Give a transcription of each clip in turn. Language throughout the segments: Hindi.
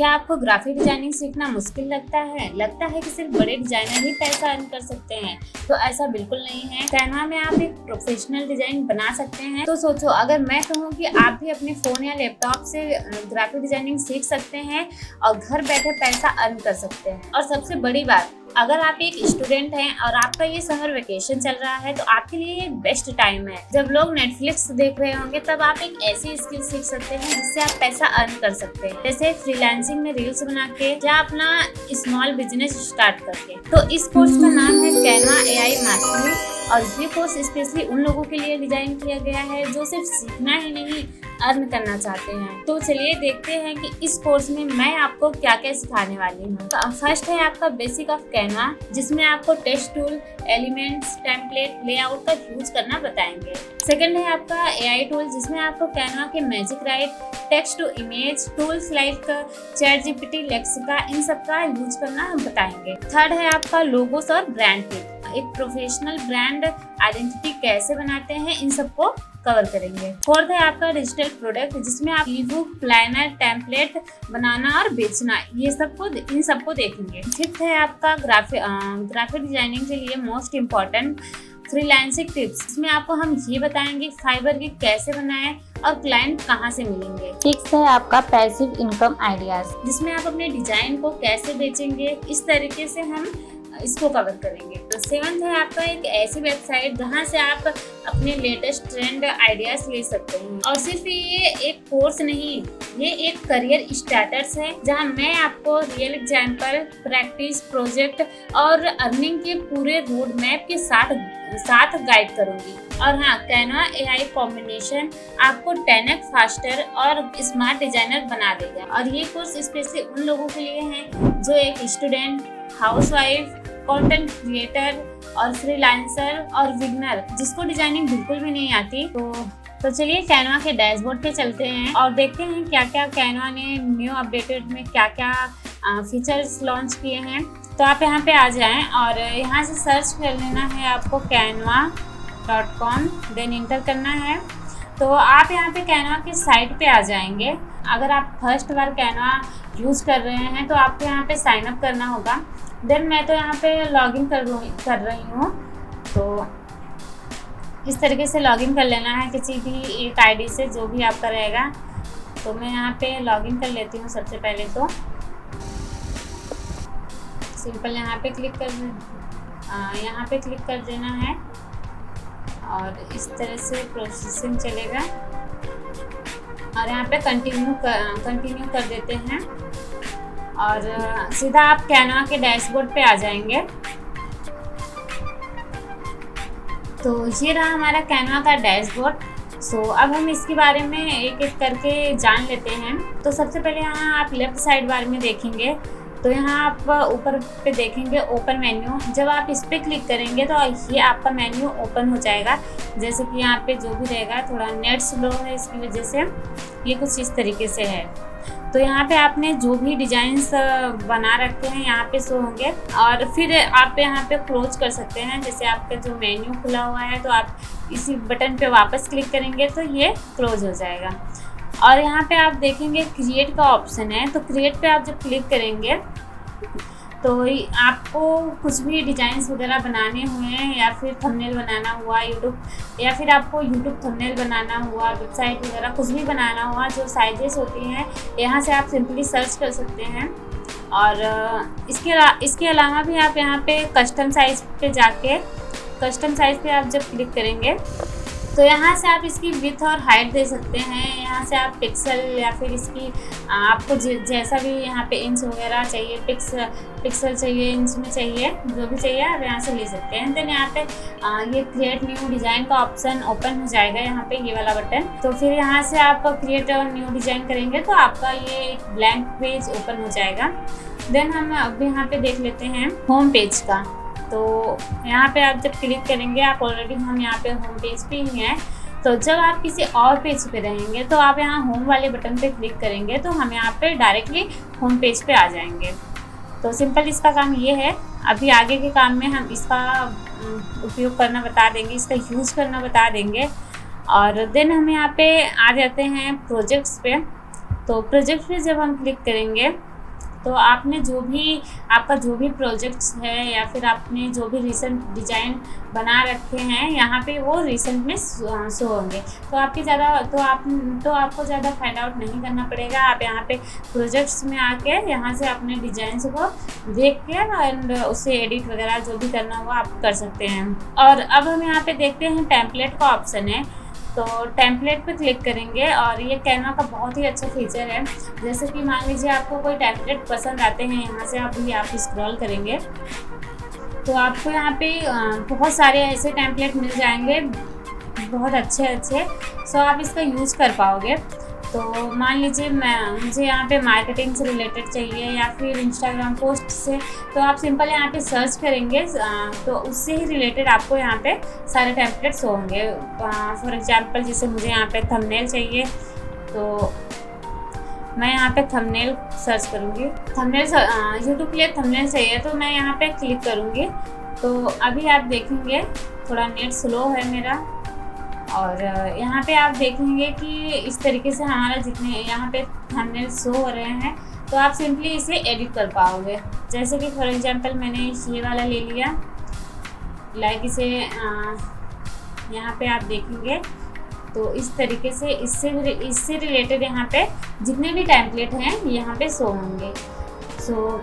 क्या आपको ग्राफिक डिजाइनिंग सीखना मुश्किल लगता है? लगता है कि सिर्फ बड़े डिजाइनर ही पैसा अर्न कर सकते हैं? तो ऐसा बिल्कुल नहीं है। कैनवा में आप एक प्रोफेशनल डिजाइन बना सकते हैं। तो सोचो, अगर मैं कहूँ कि आप भी अपने फोन या लैपटॉप से ग्राफिक डिजाइनिंग सीख सकते हैं और घर बैठे पैसा अर्न कर सकते हैं। और सबसे बड़ी बात, अगर आप एक स्टूडेंट हैं और आपका ये समर वेकेशन चल रहा है तो आपके लिए ये बेस्ट टाइम है। जब लोग नेटफ्लिक्स देख रहे होंगे तब आप एक ऐसी स्किल सीख सकते हैं जिससे आप पैसा अर्न कर सकते हैं, जैसे फ्रीलांसिंग में रील्स बना के या अपना स्मॉल बिजनेस स्टार्ट करके। तो इस कोर्स का नाम है कैनवा AI मास्टरी और ये कोर्स स्पेशली उन लोगों के लिए डिजाइन किया गया है जो सिर्फ सीखना ही नहीं, अर्न करना चाहते हैं। तो चलिए देखते हैं कि इस कोर्स में मैं आपको क्या क्या सिखाने वाली हूँ। तो फर्स्ट है आपका बेसिक ऑफ कैनवा, जिसमें आपको text tool, elements, template, layout का यूज करना बताएंगे। सेकंड है आपका AI टूल, जिसमें आपको कैनवा के magic write, text to image tools like chat GPT, Lexica, इन सब का यूज करना हम बताएंगे। थर्ड है आपका लोगोस और ब्रांड किट, एक प्रोफेशनल ब्रांड आइडेंटिटी कैसे बनाते हैं, इन सबको कवर करेंगे। फोर्थ है आपका डिजिटल प्रोडक्ट, जिसमें आप ई बुक, प्लानर, टेम्पलेट बनाना और बेचना, ये सबको इन सबको देखेंगे। फिफ्थ है आपका ग्राफिक डिजाइनिंग के लिए मोस्ट इम्पोर्टेंट फ्रीलांसिंग टिप्स, इसमें आपको हम ये बताएंगे फाइबर की कैसे बनाएं और क्लाइंट कहाँ से मिलेंगे। सिक्स है आपका पैसिव इनकम आइडियाज, जिसमें आप अपने डिजाइन को कैसे बेचेंगे, इस तरीके से हम इसको कवर करेंगे। तो सेवंथ है आपका एक ऐसी वेबसाइट जहां से आप अपने लेटेस्ट ट्रेंड आइडियाज ले सकते हैं। और सिर्फ ये एक कोर्स नहीं, ये एक करियर स्टार्टर्स है जहां मैं आपको रियल एग्जाम्पल, प्रैक्टिस, प्रोजेक्ट और अर्निंग के पूरे रोड मैप के साथ गाइड करूंगी। और हाँ, कैनवा AI कॉम्बिनेशन आपको 10x फास्टर और स्मार्ट डिजाइनर बना देगा। और ये कोर्स स्पेशली उन लोगों के लिए है जो एक स्टूडेंट, हाउसवाइफ, कंटेंट क्रिएटर और फ्रीलांसर और बिगनर जिसको डिजाइनिंग बिल्कुल भी नहीं आती। तो चलिए कैनवा के डैशबोर्ड पे चलते हैं और देखते हैं क्या क्या कैनवा ने न्यू अपडेटेड में क्या क्या फीचर्स लॉन्च किए हैं। तो आप यहाँ पे आ जाएं और यहाँ से सर्च कर लेना है आपको canva.com, देन इंटर करना है। तो आप यहाँ पे कैनवा की साइट पे आ जाएंगे। अगर आप फर्स्ट बार कैनवा यूज़ कर रहे हैं तो आपको यहाँ पे साइन अप करना होगा। देन मैं तो यहाँ पे लॉगिन कर रही हूँ। तो इस तरीके से लॉगिन कर लेना है किसी भी एक आईडी से, जो भी आपका रहेगा। तो मैं यहाँ पे लॉगिन कर लेती हूँ। सबसे पहले तो सिंपल यहाँ पे क्लिक कर देना है और इस तरह से प्रोसेसिंग चलेगा और यहाँ पे कंटिन्यू कर देते हैं और सीधा आप कैनवा के डैशबोर्ड पे आ जाएंगे। तो ये रहा हमारा कैनवा का डैशबोर्ड। सो अब हम इसके बारे में एक एक करके जान लेते हैं। तो सबसे पहले यहाँ आप लेफ्ट साइड बार में देखेंगे तो यहाँ आप ऊपर पे देखेंगे ओपन मेन्यू। जब आप इस पर क्लिक करेंगे तो ये आपका मेन्यू ओपन हो जाएगा। जैसे कि यहाँ पे जो भी रहेगा, थोड़ा नेट स्लो है इसकी वजह से ये कुछ इस तरीके से है। तो यहाँ पे आपने जो भी डिजाइन्स बना रखे हैं यहाँ पे शो होंगे और फिर आप यहाँ पे क्लोज कर सकते हैं। जैसे आपका जो मेन्यू खुला हुआ है तो आप इसी बटन पे वापस क्लिक करेंगे तो ये क्लोज हो जाएगा। और यहाँ पे आप देखेंगे क्रिएट का ऑप्शन है। तो क्रिएट पे आप जब क्लिक करेंगे तो आपको कुछ भी डिजाइन्स वगैरह बनाने हुए हैं या फिर थंबनेल बनाना हुआ यूट्यूब, या फिर आपको यूट्यूब थंबनेल बनाना हुआ, वेबसाइट वगैरह कुछ भी बनाना हुआ, जो साइजेस होती हैं यहाँ से आप सिंपली सर्च कर सकते हैं। और इसके अलावा भी आप यहाँ पे कस्टम साइज़ पे जाके कस्टम साइज़ पे आप जब क्लिक करेंगे तो यहाँ से आप इसकी विड्थ और हाइट दे सकते हैं। यहाँ से आप पिक्सल या फिर इसकी आपको जैसा भी यहाँ पे इंच वगैरह चाहिए, पिक्सल चाहिए, इंच में चाहिए, जो भी चाहिए आप यहाँ से ले सकते हैं। देन यहाँ पे ये क्रिएट न्यू डिज़ाइन का ऑप्शन ओपन हो जाएगा, यहाँ पे ये वाला बटन। तो फिर यहाँ से आप क्रिएट और न्यू डिज़ाइन करेंगे तो आपका ये एक ब्लैंक पेज ओपन हो जाएगा। देन हम अब यहाँ पे देख लेते हैं होम पेज का। तो यहाँ पे आप जब क्लिक करेंगे, आप ऑलरेडी हम यहाँ पे होम पेज पे ही हैं। तो जब आप किसी और पेज पे रहेंगे तो आप यहाँ होम वाले बटन पे क्लिक करेंगे तो हम यहाँ पे डायरेक्टली होम पेज पे आ जाएंगे। तो सिंपल इसका काम ये है। अभी आगे के काम में हम इसका उपयोग करना बता देंगे, इसका यूज़ करना बता देंगे। और देन हम यहाँ पे आ जाते हैं प्रोजेक्ट्स पे। तो प्रोजेक्ट पे जब हम क्लिक करेंगे तो आपने आपका जो भी प्रोजेक्ट्स है या फिर आपने जो भी रिसेंट डिजाइन बना रखे हैं यहाँ पे वो रिसेंट में शो होंगे। तो आपको ज़्यादा फाइंड आउट नहीं करना पड़ेगा। आप यहाँ पे प्रोजेक्ट्स में आके यहाँ से अपने डिजाइंस को देख के एंड उससे एडिट वगैरह जो भी करना हो आप कर सकते हैं। और अब हम यहाँ पे देखते हैं टेम्पलेट का ऑप्शन है, तो टेम्पलेट पे क्लिक करेंगे और ये कैनवा का बहुत ही अच्छा फीचर है। जैसे कि मान लीजिए आपको कोई टेम्पलेट पसंद आते हैं, यहाँ से आप स्क्रॉल करेंगे तो आपको यहाँ पे बहुत सारे ऐसे टेम्पलेट मिल जाएंगे बहुत अच्छे। सो आप इसका यूज़ कर पाओगे। तो मान लीजिए मुझे यहाँ पे मार्केटिंग से रिलेटेड चाहिए या फिर इंस्टाग्राम पोस्ट से, तो आप सिंपल यहाँ पे सर्च करेंगे तो उससे ही रिलेटेड आपको यहाँ पे सारे टेम्पलेट्स होंगे। फॉर एग्जांपल जैसे मुझे यहाँ पे थंबनेल चाहिए तो मैं यहाँ पे थंबनेल सर्च करूँगी। थंबनेल यूट्यूब के लिए थंबनेल चाहिए तो मैं यहाँ पे क्लिक करूँगी। तो अभी आप देखेंगे थोड़ा नेट स्लो है मेरा, और यहाँ पे आप देखेंगे कि इस तरीके से हमारा जितने यहाँ पे थंबनेल शो हो रहे हैं तो आप सिंपली इसे एडिट कर पाओगे। जैसे कि फॉर एग्जांपल मैंने ये वाला ले लिया, लाइक इसे यहाँ पे आप देखेंगे तो इस तरीके से इससे रिलेटेड यहाँ पे जितने भी टेम्पलेट हैं यहाँ पे शो होंगे। सो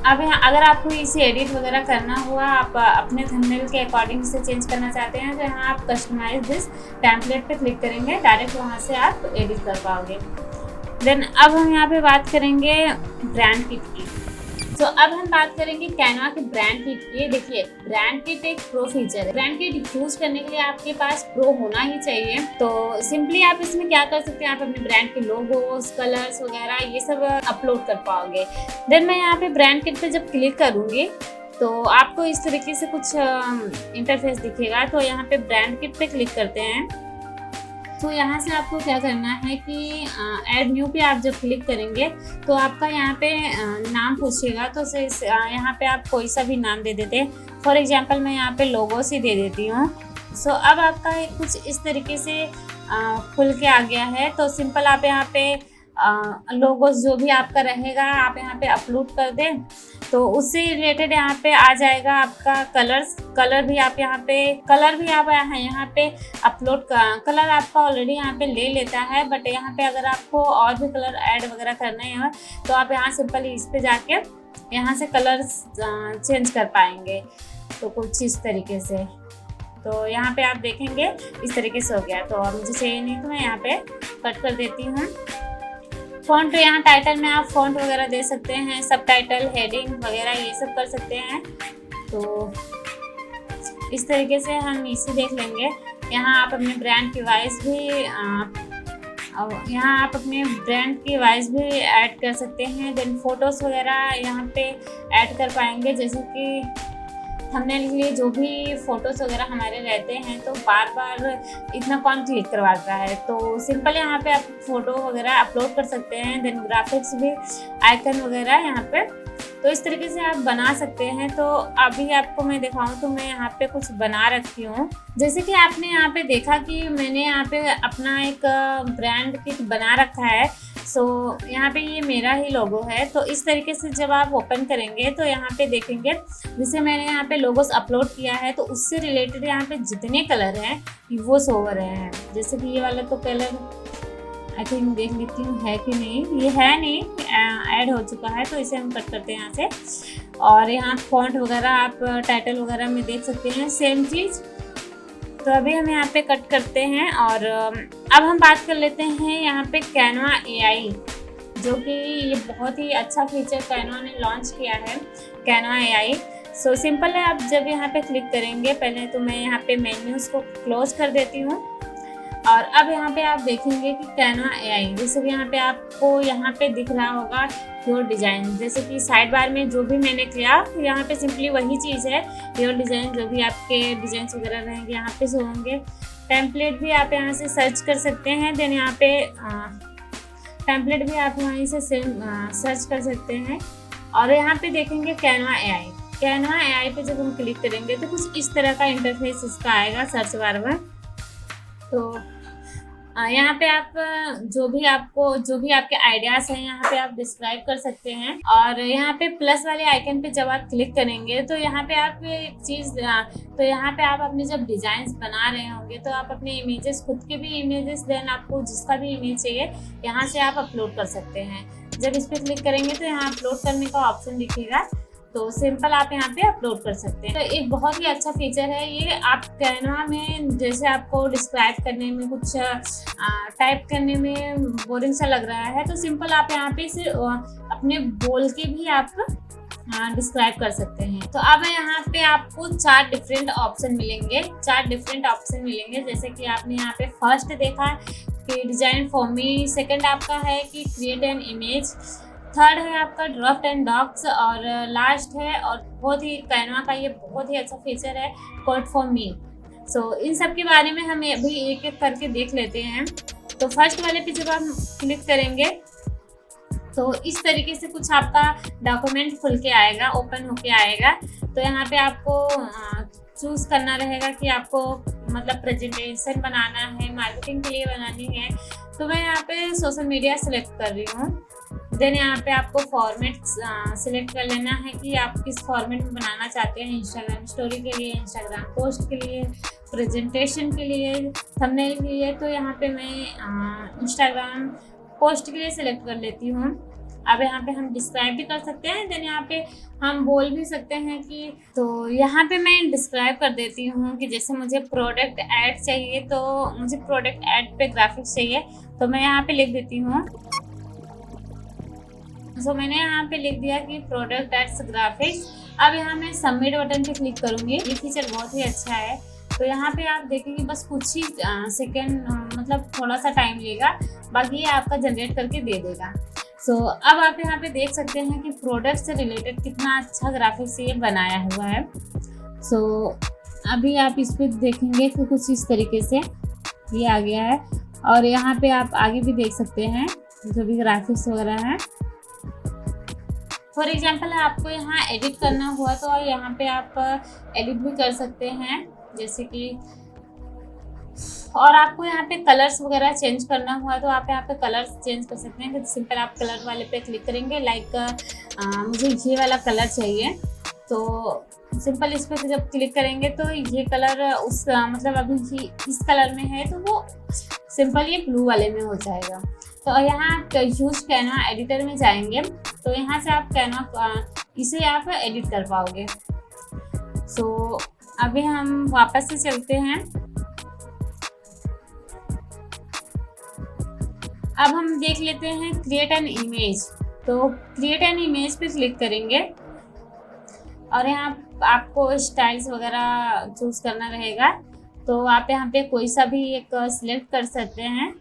अब यहाँ अगर आपको इसे एडिट वगैरह करना हुआ, आप अपने थंबनेल के अकॉर्डिंग से चेंज करना चाहते हैं तो यहाँ आप कस्टमाइज दिस टेम्पलेट पे क्लिक करेंगे, डायरेक्ट वहाँ से आप एडिट कर पाओगे। देन अब हम यहाँ पे बात करेंगे ब्रांड किट की। तो अब हम बात करेंगे कैनवा के ब्रांड किट की। देखिए ब्रांड किट एक प्रो फीचर है। ब्रांड किट यूज करने के लिए आपके पास प्रो होना ही चाहिए। तो सिंपली आप इसमें क्या कर सकते हैं, आप अपने ब्रांड के लोगोस, कलर्स वगैरह ये सब अपलोड कर पाओगे। देन मैं यहाँ पे ब्रांड किट पे जब क्लिक करूँगी तो आपको इस तरीके से कुछ इंटरफेस दिखेगा। तो यहाँ पे ब्रांड किट पे क्लिक करते हैं तो यहाँ से आपको क्या करना है कि ऐड न्यू पे आप जब क्लिक करेंगे तो आपका यहाँ पे नाम पूछेगा। तो यहाँ पे आप कोई सा भी नाम दे देते हैं। फॉर एग्जांपल मैं यहाँ पे लोगोस ही दे देती हूँ। सो अब आपका कुछ इस तरीके से खुल के आ गया है। तो सिंपल आप यहाँ पे लोगोस जो भी आपका रहेगा आप यहाँ पे अपलोड कर दें तो उससे रिलेटेड यहाँ पे आ जाएगा आपका कलर भी आप यहाँ पे अपलोड कलर आपका ऑलरेडी यहाँ पे ले लेता है। बट यहाँ पे अगर आपको और भी कलर ऐड वगैरह करने हैं तो आप यहाँ सिंपल इस पे जाके यहाँ से कलर चेंज कर पाएंगे। तो कुछ इस तरीके से, तो यहाँ पे आप देखेंगे इस तरीके से हो गया। तो अब मुझे चाहिए नहीं तो मैं यहाँ पे कट कर देती हूँ। फॉन्ट यहाँ टाइटल में आप फॉन्ट वगैरह दे सकते हैं, सब टाइटल, हेडिंग वगैरह ये सब कर सकते हैं। तो इस तरीके से हम इसे देख लेंगे। यहाँ आप अपने ब्रांड की वॉइस भी ऐड कर सकते हैं। देन फोटोज़ वगैरह यहाँ पे ऐड कर पाएंगे। जैसे कि थंबनेल के लिए जो भी फोटोज़ वगैरह हमारे रहते हैं तो बार बार इतना कौन क्लिक करवाता है, तो सिंपल यहाँ पे आप फोटो वगैरह अपलोड कर सकते हैं। देन ग्राफिक्स भी, आइकन वगैरह यहाँ पे, तो इस तरीके से आप बना सकते हैं। तो अभी आपको मैं दिखाऊं तो मैं यहाँ पे कुछ बना रखी हूँ। जैसे कि आपने यहाँ पे देखा कि मैंने यहाँ पे अपना एक ब्रांड किट बना रखा है। सो यहाँ पे ये मेरा ही लोगो है। तो इस तरीके से जब आप ओपन करेंगे तो यहाँ पे देखेंगे जैसे मैंने यहाँ पे लोगोस अपलोड किया है तो उससे रिलेटेड यहाँ पे जितने कलर हैं वो शो हो रहे हैं। जैसे कि ये वाला तो कलर आई थिंक देख लेती हूँ है कि नहीं, ये है नहीं, ऐड हो चुका है। तो इसे हम कट करते हैं यहाँ से। और यहाँ फॉन्ट वगैरह आप टाइटल वगैरह में देख सकते हैं सेम चीज़। तो अभी हम यहाँ पे कट करते हैं। और अब हम बात कर लेते हैं यहाँ पे कैनवा AI, जो कि ये बहुत ही अच्छा फीचर कैनवा ने लॉन्च किया है, कैनवा AI। सो सिंपल है, आप जब यहाँ पे क्लिक करेंगे, पहले तो मैं यहाँ पे मेन्यूज़ को क्लोज कर देती हूँ। और अब यहाँ पे आप देखेंगे कि कैनवा AI, जैसे कि आपको यहाँ पे दिख रहा होगा योर डिज़ाइन। जैसे कि साइड बार में जो भी मैंने किया यहाँ पे सिंपली वही चीज़ है, योर डिज़ाइन। जो भी आपके डिज़ाइन वगैरह रहेंगे यहाँ पे शो होंगे। टेम्पलेट भी आप यहाँ से सर्च कर सकते हैं। देन यहाँ पे टेम्पलेट भी आप वहीं से सर्च कर सकते हैं। और यहाँ पे देखेंगे कैनवा AI पे जब हम क्लिक करेंगे तो कुछ इस तरह का इंटरफेस इसका आएगा सर्च बार में। तो यहाँ पे आप जो भी आपके आइडियाज हैं यहाँ पे आप डिस्क्राइब कर सकते हैं। और यहाँ पे प्लस वाले आइकन पे जब आप क्लिक करेंगे तो यहाँ पे आप एक चीज़ तो यहाँ पे आप अपने जब डिजाइन बना रहे होंगे तो आप अपने इमेजेस, खुद के भी इमेजेस, देन आपको जिसका भी इमेज चाहिए यहाँ से आप अपलोड कर सकते हैं। जब इस पर क्लिक करेंगे तो यहाँ अपलोड करने का ऑप्शन दिखेगा, तो सिंपल आप यहाँ पे अपलोड कर सकते हैं। तो एक बहुत ही अच्छा फीचर है ये। आप कैनवा में जैसे आपको डिस्क्राइब करने में, कुछ टाइप करने में बोरिंग सा लग रहा है, तो सिंपल आप यहाँ पे सिर्फ अपने बोल के भी आप डिस्क्राइब कर सकते हैं। तो अब यहाँ पे आपको 4 डिफरेंट ऑप्शन मिलेंगे। जैसे कि आपने यहाँ पे फर्स्ट देखा कि डिजाइन फॉर मी, सेकंड आपका है कि क्रिएट एन इमेज, थर्ड है आपका ड्राफ्ट एंड डॉक्स, और लास्ट है, और बहुत ही कैनवा का ये बहुत ही अच्छा फीचर है, कोड फॉर मी। सो इन सब के बारे में हम अभी एक एक करके देख लेते हैं। तो फर्स्ट वाले पे जब हम क्लिक करेंगे तो इस तरीके से कुछ आपका डॉक्यूमेंट खुल के आएगा, ओपन होके आएगा। तो यहाँ पे आपको चूज़ करना रहेगा कि आपको मतलब प्रेजेंटेशन बनाना है, मार्केटिंग के लिए बनानी है। तो मैं यहाँ पे सोशल मीडिया सेलेक्ट कर रही हूँ। देन यहाँ पे आपको फॉर्मेट सिलेक्ट कर लेना है कि आप किस फॉर्मेट में बनाना चाहते हैं। इंस्टाग्राम स्टोरी के लिए, इंस्टाग्राम पोस्ट के लिए, प्रेजेंटेशन के लिए, थंबनेल के लिए। तो यहाँ पे मैं इंस्टाग्राम पोस्ट के लिए सिलेक्ट कर लेती हूँ। अब यहाँ पे हम डिस्क्राइब भी कर सकते हैं, देन यहाँ पे हम बोल भी सकते हैं कि, तो यहाँ पे मैं डिस्क्राइब कर देती हूँ कि जैसे मुझे प्रोडक्ट ऐड चाहिए, तो मुझे प्रोडक्ट ऐड पे ग्राफिक्स चाहिए, तो मैं यहाँ पे लिख देती हूँ। तो मैंने यहाँ पे लिख दिया कि प्रोडक्ट एड्स ग्राफिक्स। अब यहाँ मैं सबमिट बटन पे क्लिक करूँगी। ये फीचर बहुत ही अच्छा है। तो यहाँ पे आप देखेंगे बस कुछ ही सेकेंड, मतलब थोड़ा सा टाइम लेगा, बाकी ये आपका जनरेट करके दे देगा। सो अब आप यहाँ पे देख सकते हैं कि प्रोडक्ट से रिलेटेड कितना अच्छा ग्राफिक्स ये बनाया हुआ है। सो अभी आप इस पर देखेंगे कि कुछ इस तरीके से ये आ गया है। और यहाँ पे आप आगे भी देख सकते हैं जो भी ग्राफिक्स वगैरह है। फॉर एग्जाम्पल आपको यहाँ एडिट करना हुआ तो यहाँ पे आप एडिट भी कर सकते हैं, जैसे कि, और आपको यहाँ पे कलर्स वगैरह चेंज करना हुआ तो आप यहाँ पे कलर्स चेंज कर सकते हैं। सिंपल आप कलर वाले पे क्लिक करेंगे, लाइक मुझे ये वाला कलर चाहिए, तो सिंपल इस पर जब क्लिक करेंगे तो ये कलर उस मतलब अभी इस कलर में है तो वो सिंपल ये ब्लू वाले में हो जाएगा। तो यहाँ आप यूज कैनवा एडिटर में जाएंगे तो यहाँ से आप कैनवा इसे आप एडिट कर पाओगे। सो अभी हम वापस से चलते हैं। अब हम देख लेते हैं क्रिएट एन इमेज। तो क्रिएट एन इमेज पे क्लिक करेंगे और यहाँ आपको स्टाइल्स वगैरह चूज करना रहेगा। तो आप यहाँ पे कोई सा भी एक सिलेक्ट कर सकते हैं।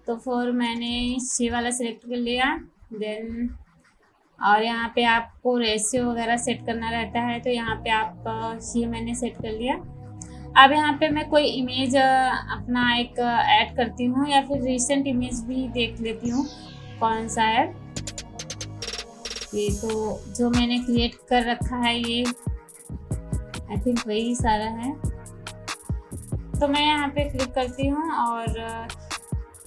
तो फिर मैंने ये वाला सिलेक्ट कर लिया। देन और यहाँ पे आपको रेशियो वगैरह सेट करना रहता है, तो यहाँ पे आप ये मैंने सेट कर लिया। अब यहाँ पे मैं कोई इमेज अपना एक ऐड करती हूँ या फिर रिसेंट इमेज भी देख लेती हूँ कौन सा है। ये तो जो मैंने क्रिएट कर रखा है ये आई थिंक वही सारा है। तो मैं यहाँ पे क्लिक करती हूँ और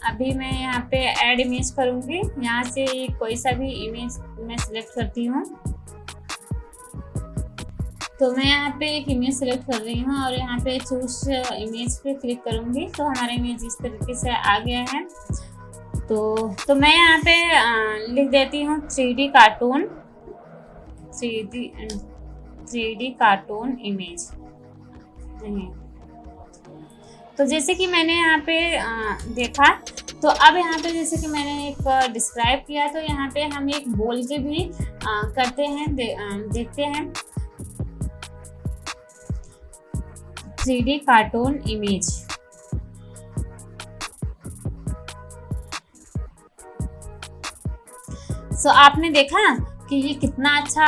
अभी मैं यहाँ पे ऐड इमेज करूँगी। यहाँ से कोई सा भी इमेज मैं सिलेक्ट करती हूँ। तो मैं यहाँ पे एक इमेज सेलेक्ट कर रही हूँ और यहाँ पे चूज इमेज पे क्लिक करूँगी तो हमारा इमेज इस तरीके से आ गया है। तो मैं यहाँ पे लिख देती हूँ 3D कार्टून इमेज। तो जैसे कि मैंने यहाँ पे देखा, तो अब यहाँ पे जैसे कि मैंने एक डिस्क्राइब किया, तो यहाँ पे हम एक बोल के भी करते हैं, देखते हैं 3D कार्टून इमेज। सो आपने देखा कि ये कितना अच्छा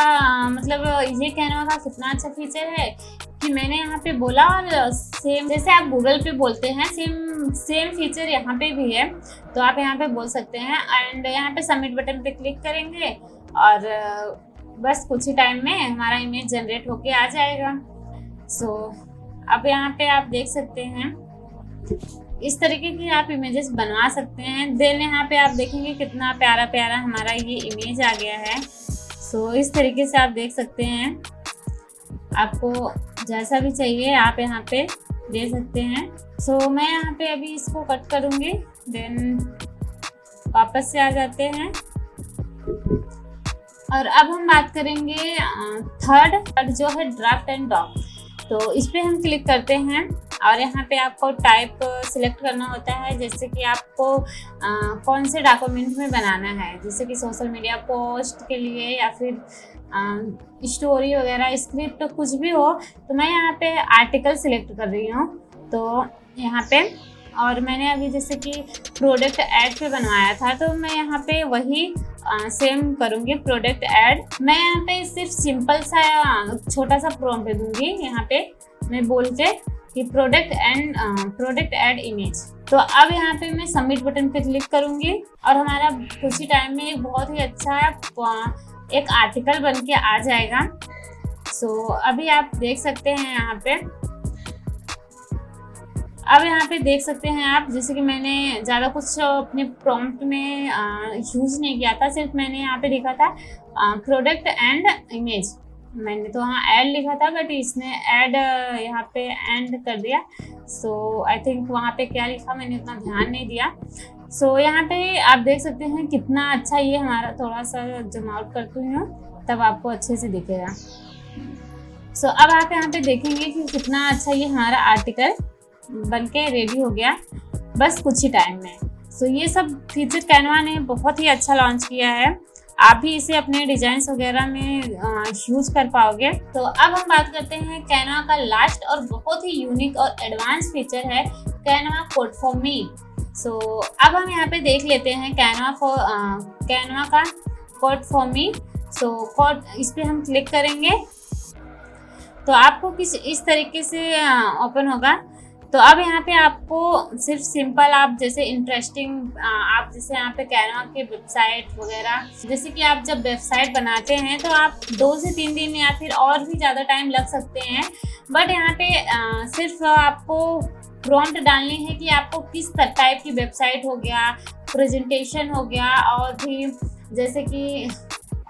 मतलब ये कैनवा का कितना अच्छा फीचर है कि मैंने यहाँ पे बोला और सेम जैसे आप गूगल पे बोलते हैं सेम फीचर यहाँ पे भी है। तो आप यहाँ पे बोल सकते हैं एंड यहाँ पे सबमिट बटन पे क्लिक करेंगे और बस कुछ ही टाइम में हमारा इमेज जनरेट होके आ जाएगा। सो अब यहाँ पे आप देख सकते हैं इस तरीके की आप इमेजेस बनवा सकते हैं। देन यहाँ पे आप देखेंगे कितना प्यारा प्यारा हमारा ये इमेज आ गया है। सो इस तरीके से आप देख सकते हैं, आपको जैसा भी चाहिए आप यहाँ पे दे सकते हैं। सो मैं यहाँ पे अभी इसको कट करूँगी, देन वापस से आ जाते हैं। और अब हम बात करेंगे थर्ड जो है ड्राफ्ट एंड डॉक। तो इस पे हम क्लिक करते हैं और यहाँ पे आपको टाइप सिलेक्ट करना होता है, जैसे कि आपको कौन से डॉक्यूमेंट में बनाना है, जैसे कि सोशल मीडिया पोस्ट के लिए या फिर स्टोरी वगैरह, स्क्रिप्ट, कुछ भी हो। तो मैं यहाँ पे आर्टिकल सिलेक्ट कर रही हूँ। तो यहाँ पे और मैंने अभी जैसे कि प्रोडक्ट ऐड पे बनवाया था, तो मैं यहाँ पे वही सेम करूँगी, प्रोडक्ट ऐड। मैं यहाँ पे सिर्फ सिंपल सा छोटा सा प्रॉम्प्ट दूंगी, यहाँ पे मैं बोल के कि प्रोडक्ट ऐड इमेज। तो अब यहाँ पे मैं सबमिट बटन पे क्लिक करूँगी और हमारा कुछ ही टाइम में एक बहुत ही अच्छा एक आर्टिकल बन के आ जाएगा। सो अभी आप देख सकते हैं यहाँ पे, अब यहाँ पे देख सकते हैं आप, जैसे कि मैंने ज़्यादा कुछ अपने प्रॉम्प्ट में यूज नहीं किया था, सिर्फ मैंने यहाँ पे लिखा था प्रोडक्ट एंड इमेज। मैंने तो वहाँ ऐड लिखा था, बट इसने ऐड यहाँ पे एंड कर दिया। सो आई थिंक वहाँ पे क्या लिखा मैंने उतना ध्यान नहीं दिया। सो यहाँ पे आप देख सकते हैं कितना अच्छा ये हमारा, थोड़ा सा जूम आउट करती हूँ तब आपको अच्छे से दिखेगा। सो अब आप यहाँ पे देखेंगे कि कितना अच्छा ये हमारा आर्टिकल बन के रेडी हो गया बस कुछ ही टाइम में। सो ये सब फीचर कैनवा ने बहुत ही अच्छा लॉन्च किया है, आप भी इसे अपने डिजाइन्स वगैरह में यूज कर पाओगे। तो अब हम बात करते हैं कैनवा का लास्ट और बहुत ही यूनिक और एडवांस फीचर है कैनवा कोड फॉर मी। सो अब हम यहाँ पे देख लेते हैं कैनवा का code for me. So code, इस पे हम क्लिक करेंगे तो आपको इस तरीके से ओपन होगा। तो अब यहाँ पे आपको सिर्फ सिंपल, आप जैसे इंटरेस्टिंग, आप जैसे यहाँ पे कैनवा के वेबसाइट वगैरह, जैसे कि आप जब वेबसाइट बनाते हैं तो आप 2 से 3 दिन या फिर और भी ज़्यादा टाइम लग सकते हैं। बट यहाँ पे सिर्फ आपको प्रॉम्प्ट डालनी है कि आपको किस टाइप की वेबसाइट हो गया, प्रेजेंटेशन हो गया, और भी जैसे कि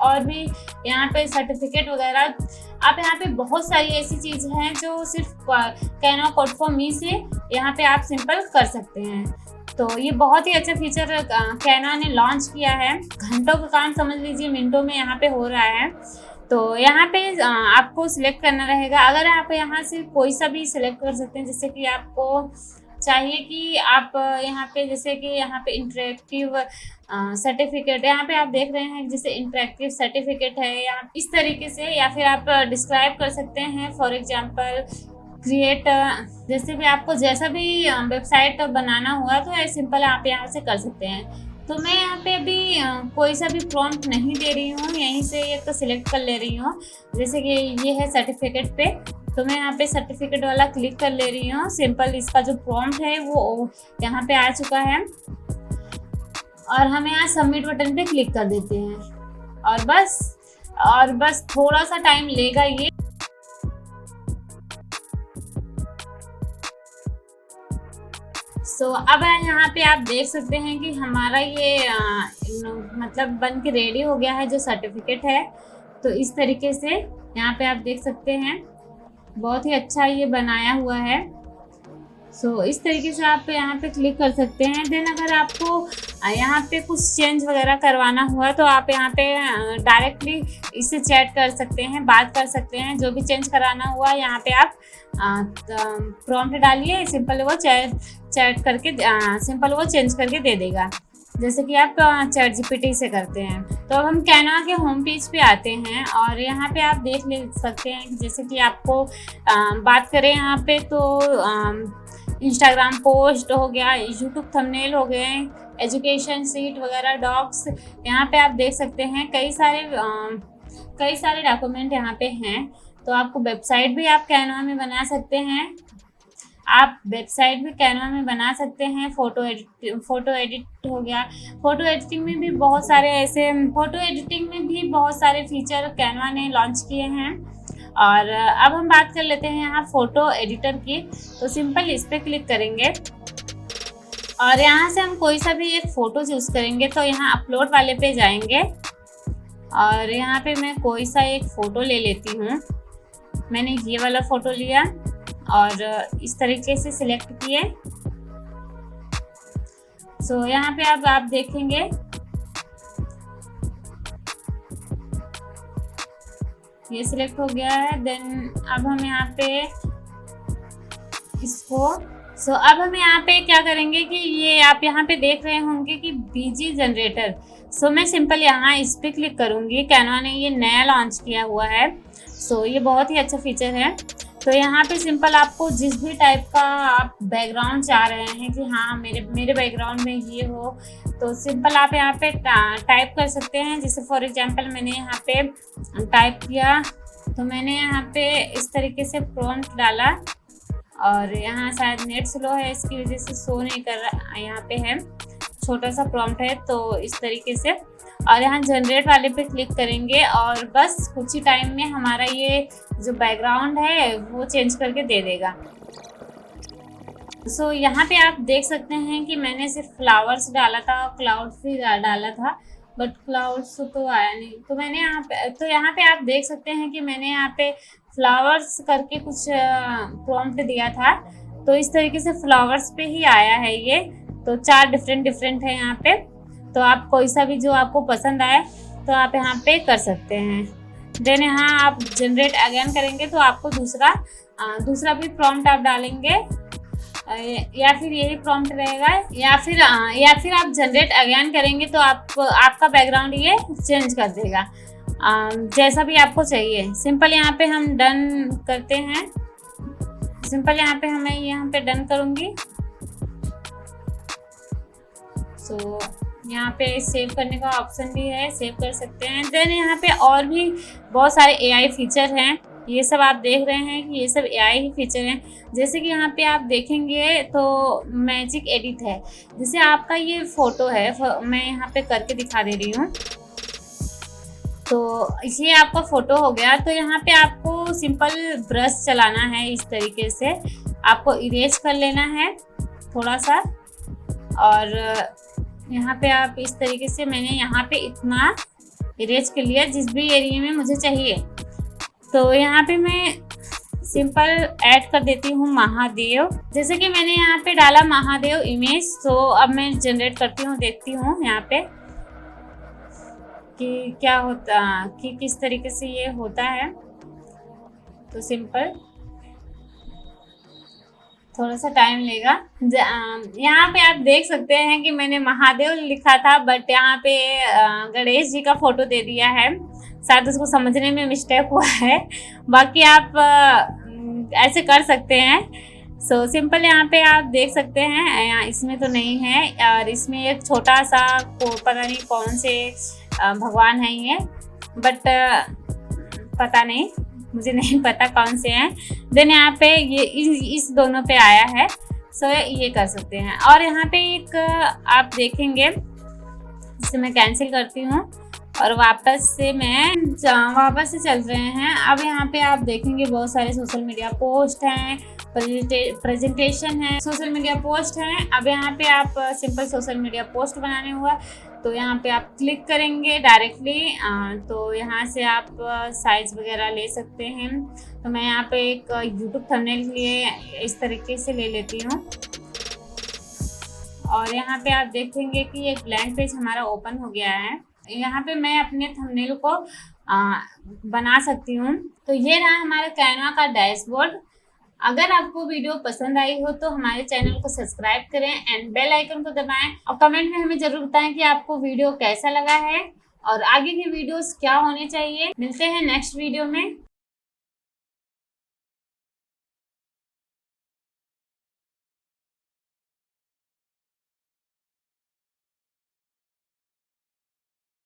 और भी यहाँ पे सर्टिफिकेट वगैरह, आप यहाँ पे बहुत सारी ऐसी चीज़ हैं जो सिर्फ कैनवा कोड फॉर मी से यहाँ पे आप सिंपल कर सकते हैं। तो ये बहुत ही अच्छा फीचर कैनवा ने लॉन्च किया है। घंटों का काम समझ लीजिए मिनटों में यहाँ पे हो रहा है। तो यहाँ पे आपको सिलेक्ट करना रहेगा। अगर आप यहाँ से कोई सा भी सिलेक्ट कर सकते हैं, जैसे कि आपको चाहिए कि आप यहाँ पे, जैसे कि यहाँ पे इंटरेक्टिव सर्टिफिकेट, यहाँ पे आप देख रहे हैं जैसे इंटरेक्टिव सर्टिफिकेट है, या इस तरीके से, या फिर आप डिस्क्राइब कर सकते हैं, फॉर एग्जांपल क्रिएट, जैसे भी आपको जैसा भी वेबसाइट बनाना हुआ तो ऐसे सिंपल आप यहाँ से कर सकते हैं। तो मैं यहाँ पे अभी कोई सा भी प्रॉम्प्ट नहीं दे रही हूँ, यहीं से एक तो सिलेक्ट कर ले रही हूँ, जैसे कि ये है सर्टिफिकेट पे, तो मैं यहाँ पे सर्टिफिकेट वाला क्लिक कर ले रही हूँ। सिंपल इसका जो प्रॉम्प्ट है वो यहाँ पे आ चुका है और हम यहाँ सबमिट बटन पे क्लिक कर देते हैं और बस थोड़ा सा टाइम लेगा ये। सो अब यहाँ पे आप देख सकते हैं कि हमारा ये मतलब बन के रेडी हो गया है जो सर्टिफिकेट है। तो इस तरीके से यहाँ पे आप देख सकते हैं बहुत ही अच्छा ये बनाया हुआ है। सो इस तरीके से आप यहाँ पे क्लिक कर सकते हैं। देन अगर आपको यहाँ पे कुछ चेंज वगैरह करवाना हुआ तो आप यहाँ पे डायरेक्टली इससे चैट कर सकते हैं, बात कर सकते हैं। जो भी चेंज कराना हुआ यहाँ पे आप प्रॉम्प्ट डालिए, सिंपल वो चैट करके सिंपल वो चेंज करके दे देगा, जैसे कि आप चैट जीपीटी से करते हैं। तो अब हम कैनवा के होम पेज पे आते हैं और यहाँ पे आप देख ले सकते हैं, जैसे कि आपको बात करें यहाँ पे तो इंस्टाग्राम पोस्ट हो गया, यूट्यूब थंबनेल हो गए, एजुकेशन सीट वगैरह, डॉक्स, यहाँ पे आप देख सकते हैं कई सारे डॉक्यूमेंट यहाँ पे हैं। तो आपको वेबसाइट भी आप कैनवा में बना सकते हैं, फोटो एडिट हो गया, फोटो एडिटिंग में भी बहुत सारे फीचर कैनवा ने लॉन्च किए हैं। और अब हम बात कर लेते हैं यहाँ फोटो एडिटर की। तो सिंपल इस पर क्लिक करेंगे और यहाँ से हम कोई सा भी एक फ़ोटो चूज़ करेंगे। तो यहाँ अपलोड वाले पे जाएंगे और यहाँ पे मैं कोई सा एक फ़ोटो ले लेती हूँ। मैंने ये वाला फ़ोटो लिया और इस तरीके से सिलेक्ट किए। सो यहाँ पे अब आप देखेंगे ये सिलेक्ट हो गया है। देन अब हम यहाँ पे इसको अब हम यहाँ पे क्या करेंगे कि ये आप यहाँ पे देख रहे होंगे कि बीजी जनरेटर। मैं सिंपल यहाँ इस पर क्लिक करूँगी। कैनवा ने ये नया लॉन्च किया हुआ है। ये बहुत ही अच्छा फीचर है। तो यहाँ पे सिंपल आपको जिस भी टाइप का आप बैकग्राउंड चाह रहे हैं कि हाँ मेरे बैकग्राउंड में ये हो, तो सिंपल आप यहाँ पे टाइप कर सकते हैं। जैसे फॉर एग्जांपल मैंने यहाँ पे टाइप किया, तो मैंने यहाँ पे इस तरीके से प्रॉम्प्ट डाला और यहाँ शायद नेट स्लो है इसकी वजह से शो नहीं कर रहा। यहाँ पे है छोटा सा प्रॉम्प्ट है, तो इस तरीके से और यहाँ जनरेट वाले पे क्लिक करेंगे और बस कुछ ही टाइम में हमारा ये जो बैकग्राउंड है वो चेंज करके दे देगा। यहाँ पे आप देख सकते हैं कि मैंने सिर्फ फ्लावर्स डाला था, क्लाउड्स भी डाला था, बट क्लाउड्स तो आया नहीं। तो मैंने यहाँ पे आप देख सकते हैं कि मैंने यहाँ पे फ्लावर्स करके कुछ प्रॉम्प्ट दिया था, तो इस तरीके से फ्लावर्स पे ही आया है ये। तो 4 डिफरेंट है यहाँ पे। तो आप कोई सा भी जो आपको पसंद आए तो आप यहाँ पे कर सकते हैं। देन यहाँ आप जनरेट अगेन करेंगे तो आपको दूसरा भी प्रॉम्प्ट आप डालेंगे या फिर यही प्रॉम्प्ट रहेगा, या फिर आप जनरेट अगेन करेंगे तो आपका बैकग्राउंड ये चेंज कर देगा जैसा भी आपको चाहिए। सिंपल यहाँ पे हम डन करते हैं। सिंपल यहाँ पे डन करूँगी। यहाँ पे सेव करने का ऑप्शन भी है, सेव कर सकते हैं। देन यहाँ पे और भी बहुत सारे AI फीचर हैं। ये सब आप देख रहे हैं कि ये सब AI ही फीचर हैं। जैसे कि यहाँ पे आप देखेंगे तो मैजिक एडिट है। जैसे आपका ये फ़ोटो है, मैं यहाँ पे करके दिखा दे रही हूँ। तो ये आपका फ़ोटो हो गया। तो यहाँ पे आपको सिंपल ब्रश चलाना है, इस तरीके से आपको इरेज कर लेना है थोड़ा सा। और यहाँ पे आप इस तरीके से, मैंने यहाँ पे इतना इरेज कर लिया जिस भी एरिया में मुझे चाहिए। तो यहाँ पे मैं सिंपल ऐड कर देती हूँ महादेव। जैसे कि मैंने यहाँ पे डाला महादेव इमेज। तो अब मैं जनरेट करती हूँ, देखती हूँ यहाँ पे कि क्या होता, कि किस तरीके से ये होता है। तो सिंपल थोड़ा सा टाइम लेगा। यहाँ पे आप देख सकते हैं कि मैंने महादेव लिखा था, बट यहाँ पे गणेश जी का फोटो दे दिया है। शायद उसको समझने में मिस्टेक हुआ है। बाकी आप ऐसे कर सकते हैं। सिंपल यहाँ पे आप देख सकते हैं, यहाँ इसमें तो नहीं है और इसमें एक छोटा सा पता नहीं कौन से भगवान है ये, बट पता नहीं, मुझे नहीं पता कौन से हैं। देन यहाँ पे ये इस दोनों पे आया है। ये कर सकते हैं। और यहाँ पे एक आप देखेंगे, इसे मैं कैंसिल करती हूँ और वापस से चल रहे हैं। अब यहाँ पे आप देखेंगे बहुत सारे सोशल मीडिया पोस्ट हैं, प्रेजेंटेशन है, सोशल मीडिया पोस्ट हैं। अब यहाँ पे आप सिंपल सोशल मीडिया पोस्ट बनाने हुआ तो यहाँ पे आप क्लिक करेंगे डायरेक्टली। तो यहाँ से आप साइज वगैरह ले सकते हैं। तो मैं यहाँ पे एक यूट्यूब थंबनेल के लिए इस तरीके से ले लेती हूँ। और यहाँ पे आप देखेंगे कि एक ब्लैंक पेज हमारा ओपन हो गया है। यहाँ पे मैं अपने थंबनेल को बना सकती हूँ। तो ये रहा हमारा कैनवा का डैशबोर्ड। अगर आपको वीडियो पसंद आई हो तो हमारे चैनल को सब्सक्राइब करें एंड बेल आइकन को दबाएं और कमेंट में हमें जरूर बताएं कि आपको वीडियो कैसा लगा है और आगे की वीडियोस क्या होने चाहिए। मिलते हैं नेक्स्ट वीडियो में।